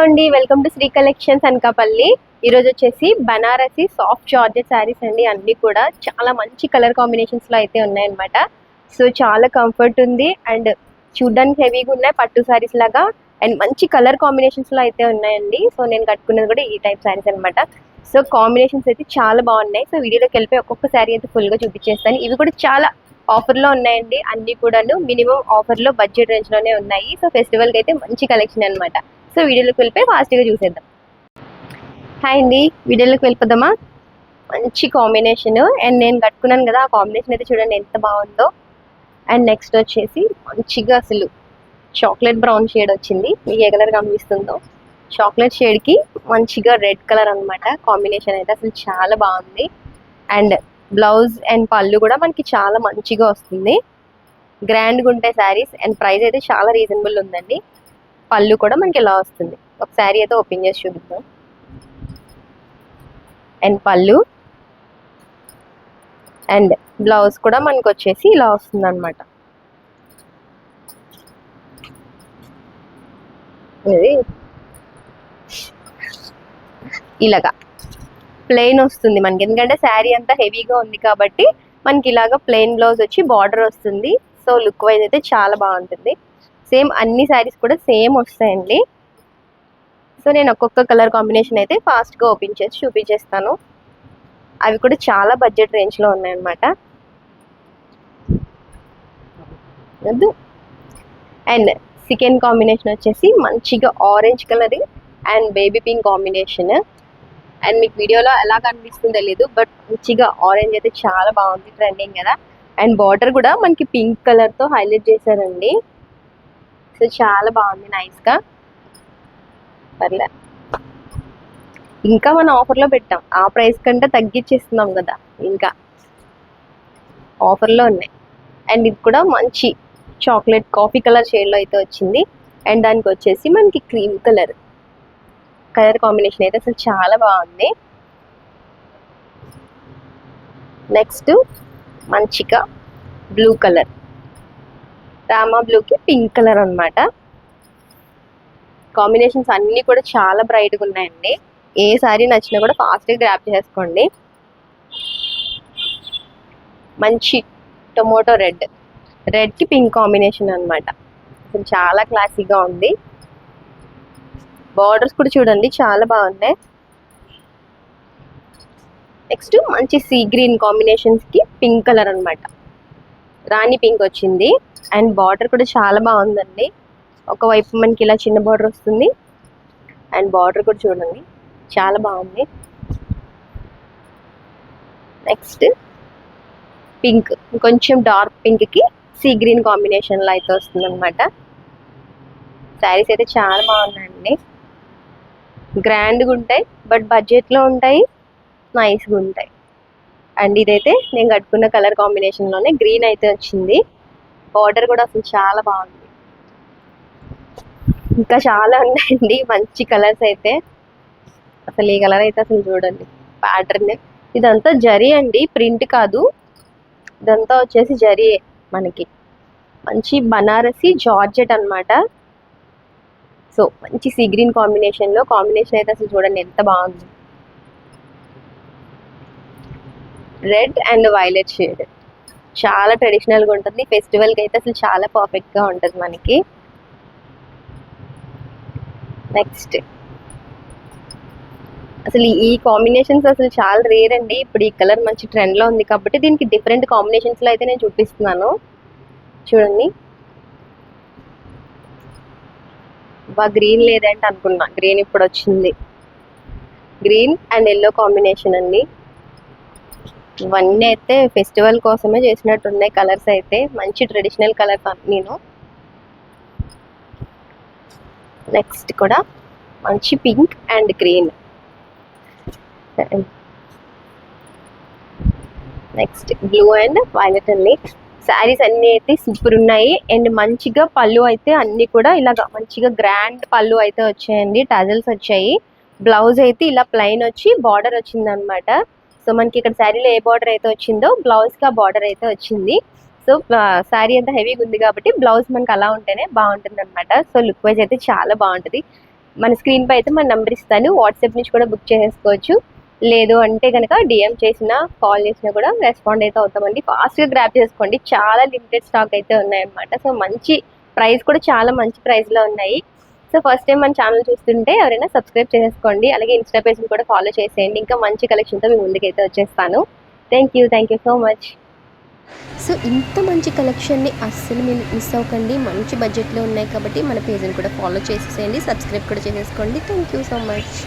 అండి, welcome to Sri collections Anakapalli. ఈరోజు వచ్చేసి బనారసి సాఫ్ట్ జార్జెట్ శారీస్ అండి. అన్ని కూడా చాలా మంచి కలర్ కాంబినేషన్స్ లో అయితే ఉన్నాయన్నమాట. సో చాలా కంఫర్ట్ ఉంది అండ్ చూడ్డానికి హెవీగా ఉన్నాయి పట్టు శారీస్ లాగా. అండ్ మంచి కలర్ కాంబినేషన్స్ లో అయితే ఉన్నాయండి. సో నేను కట్టుకున్నది కూడా ఈ టైప్ శారీస్ అనమాట. సో కాంబినేషన్స్ అయితే చాలా బాగున్నాయి. సో వీడియోలోకి వెళ్ళిపోయి ఒక్కొక్క శారీ అయితే ఫుల్ గా చూపించేస్తాను. ఇవి కూడా చాలా ఆఫర్ లో ఉన్నాయండి. అన్ని కూడాను మినిమం ఆఫర్ లో బడ్జెట్ రేంజ్ లోనే ఉన్నాయి. సో ఫెస్టివల్ కి అయితే మంచి కలెక్షన్ అనమాట. సో వీడియోలోకి వెళ్ళిపోయి ఫాస్ట్గా చూసేద్దాం. హాయ్ అండి, వీడియోలోకి వెళ్ళిపోదామా. మంచి కాంబినేషన్ అండ్ నేను కట్టుకున్నాను కదా, ఆ కాంబినేషన్ అయితే చూడండి ఎంత బాగుందో. అండ్ నెక్స్ట్ వచ్చేసి మంచిగా అసలు చాక్లెట్ బ్రౌన్ షేడ్ వచ్చింది. మీకు ఏ కలర్ కనిపిస్తుందో చాక్లెట్ షేడ్కి మంచిగా రెడ్ కలర్ అనమాట. కాంబినేషన్ అయితే అసలు చాలా బాగుంది. అండ్ బ్లౌజ్ అండ్ పళ్ళు కూడా మనకి చాలా మంచిగా వస్తుంది. గ్రాండ్గా ఉంటాయి శారీస్ అండ్ ప్రైస్ అయితే చాలా రీజనబుల్ ఉందండి. పళ్ళు కూడా మనకి ఇలా వస్తుంది. ఒక శారీ అయితే ఓపెన్ చేసి చూపిద్దాం. అండ్ పళ్ళు అండ్ బ్లౌజ్ కూడా మనకి వచ్చేసి ఇలా వస్తుంది అనమాట. ఇది ఇలాగా ప్లెయిన్ వస్తుంది మనకి, ఎందుకంటే శారీ అంతా హెవీగా ఉంది కాబట్టి మనకి ఇలాగా ప్లెయిన్ బ్లౌజ్ వచ్చి బార్డర్ వస్తుంది. సో లుక్ వైజ్ అయితే చాలా బాగుంటుంది. సేమ్ అన్ని శారీస్ కూడా సేమ్ వస్తాయండి. సో నేను ఒక్కొక్క కలర్ కాంబినేషన్ అయితే ఫాస్ట్గా ఓపెన్ చేసి చూపించేస్తాను. అవి కూడా చాలా బడ్జెట్ రేంజ్లో ఉన్నాయన్నమాట. అండ్ సెకండ్ కాంబినేషన్ వచ్చేసి మంచిగా orange colour and baby pink combination. And మీకు వీడియోలో ఎలా కనిపిస్తుందో తెలీదు, బట్ మంచిగా ఆరెంజ్ అయితే చాలా బాగుంది, ట్రెండింగ్ కదా. అండ్ బార్డర్ కూడా మనకి పింక్ కలర్తో హైలైట్ చేశారండి. సో చాలా బాగుంది, నైస్గా. పర్లే, ఇంకా మనం ఆఫర్లో పెట్టాం, ఆ ప్రైస్ కంటే తగ్గించేస్తున్నాం కదా, ఇంకా ఆఫర్లో ఉన్నాయి. అండ్ ఇది కూడా మంచి చాక్లెట్ కాఫీ కలర్ షేడ్లో అయితే వచ్చింది. అండ్ దానికి వచ్చేసి మనకి క్రీమ్ కలర్ కాంబినేషన్ అయితే అసలు చాలా బాగుంది. నెక్స్ట్ మంచిగా బ్లూ కలర్, రామా బ్లూకి పింక్ కలర్ అనమాట. కాంబినేషన్స్ అన్నీ కూడా చాలా బ్రైట్గా ఉన్నాయండి. ఏ సారీ నచ్చినా కూడా ఫాస్ట్గా గ్రాప్ చేసుకోండి. మంచి టొమాటో రెడ్కి పింక్ కాంబినేషన్ అనమాట. అసలు చాలా క్లాసీగా ఉంది. బార్డర్స్ కూడా చూడండి చాలా బాగున్నాయి. నెక్స్ట్ మంచి సీ గ్రీన్ కాంబినేషన్స్కి పింక్ కలర్ అనమాట, రాణి పింక్ వచ్చింది. అండ్ బార్డర్ కూడా చాలా బాగుందండి. ఒకవైపు మనకి ఇలా చిన్న బార్డర్ వస్తుంది. అండ్ బార్డర్ కూడా చూడండి చాలా బాగుంది. నెక్స్ట్ పింక్, కొంచెం డార్క్ పింక్కి సీ గ్రీన్ కాంబినేషన్లో అయితే వస్తుంది అనమాట. శారీస్ అయితే చాలా బాగున్నాయండి, గ్రాండ్గా ఉంటాయి, బట్ బడ్జెట్లో ఉంటాయి, నైస్గా ఉంటాయి. అండ్ ఇదైతే నేను కట్టుకున్న కలర్ కాంబినేషన్లోనే గ్రీన్ అయితే వచ్చింది. బార్డర్ కూడా అసలు చాలా బాగుంది. ఇంకా చాలా ఉన్నాయండి మంచి కలర్స్ అయితే. అసలు ఈ కలర్ అయితే అసలు చూడండి ప్యాటర్న్. ఇదంతా జరీ అండి, ప్రింట్ కాదు. ఇదంతా వచ్చేసి జరీ మనకి. మంచి బనారసి జార్జెట్ అనమాట. సో మంచి సీ గ్రీన్ కాంబినేషన్లో కాంబినేషన్ అయితే అసలు చూడండి ఎంత బాగుంది. రెడ్ అండ్ వైలెట్ షేడ్ చాలా ట్రెడిషనల్గా ఉంటుంది. ఫెస్టివల్కి అయితే అసలు చాలా పర్ఫెక్ట్గా ఉంటుంది మనకి. నెక్స్ట్ అసలు ఈ కాంబినేషన్స్ అసలు చాలా రేర్ అండి. ఇప్పుడు ఈ కలర్ మంచి ట్రెండ్లో ఉంది కాబట్టి దీనికి డిఫరెంట్ కాంబినేషన్స్లో అయితే నేను చూపిస్తున్నాను. చూడండి, బాగా గ్రీన్ లేదంటే అనుకున్నా, గ్రీన్ ఇప్పుడు వచ్చింది. గ్రీన్ అండ్ ఎల్లో కాంబినేషన్ అండి. ఇవన్నీ అయితే ఫెస్టివల్ కోసమే చేసినట్టున్నాయి కలర్స్ అయితే. మంచి ట్రెడిషనల్ కలర్స్ నేను. నెక్స్ట్ కూడా మంచి pink and green. Next blue and violet అండి. శారీస్ అన్నీ అయితే సూపర్ ఉన్నాయి. అండ్ మంచిగా పళ్ళు అయితే అన్ని కూడా ఇలాగ మంచిగా గ్రాండ్ పళ్ళు అయితే వచ్చాయండి, టజల్స్ వచ్చాయి. బ్లౌజ్ అయితే ఇలా ప్లెయిన్ వచ్చి బార్డర్ వచ్చింది అనమాట. సో మనకి ఇక్కడ శారీలో ఏ బార్డర్ అయితే వచ్చిందో బ్లౌజ్కి ఆ బార్డర్ అయితే వచ్చింది. సో శారీ అంతా హెవీగా ఉంది కాబట్టి బ్లౌజ్ మనకి అలా ఉంటేనే బాగుంటుంది అనమాట. సో లుక్ వైజ్ అయితే చాలా బాగుంటుంది. మన స్క్రీన్ పై అయితే మన నెంబర్ ఇస్తాను, వాట్సాప్ నుంచి కూడా బుక్ చేసేసుకోవచ్చు. లేదు అంటే కనుక డిఎం చేసినా కాల్ చేసినా కూడా రెస్పాండ్ అయితే అవుతామండి. ఫాస్ట్గా గ్రాప్ చేసుకోండి, చాలా లిమిటెడ్ స్టాక్ అయితే ఉన్నాయన్నమాట. సో మంచి ప్రైస్ కూడా చాలా మంచి ప్రైస్లో ఉన్నాయి. సో ఫస్ట్ టైం మన ఛానల్ చూస్తుంటే ఎవరైనా సబ్స్క్రైబ్ చేసేసుకోండి, అలాగే ఇన్స్టా పేజ్ని కూడా ఫాలో చేసేయండి. ఇంకా మంచి కలెక్షన్తో మీ ముందుకైతే వచ్చేస్తాను. Thank you so much. So ఇంత మంచి కలెక్షన్ని అస్సలు మీరు మిస్ అవ్వకండి. మంచి బడ్జెట్లో ఉన్నాయి కాబట్టి మన పేజ్ని కూడా ఫాలో చేసేసేయండి, సబ్స్క్రైబ్ కూడా చేసేసుకోండి. Thank you so much.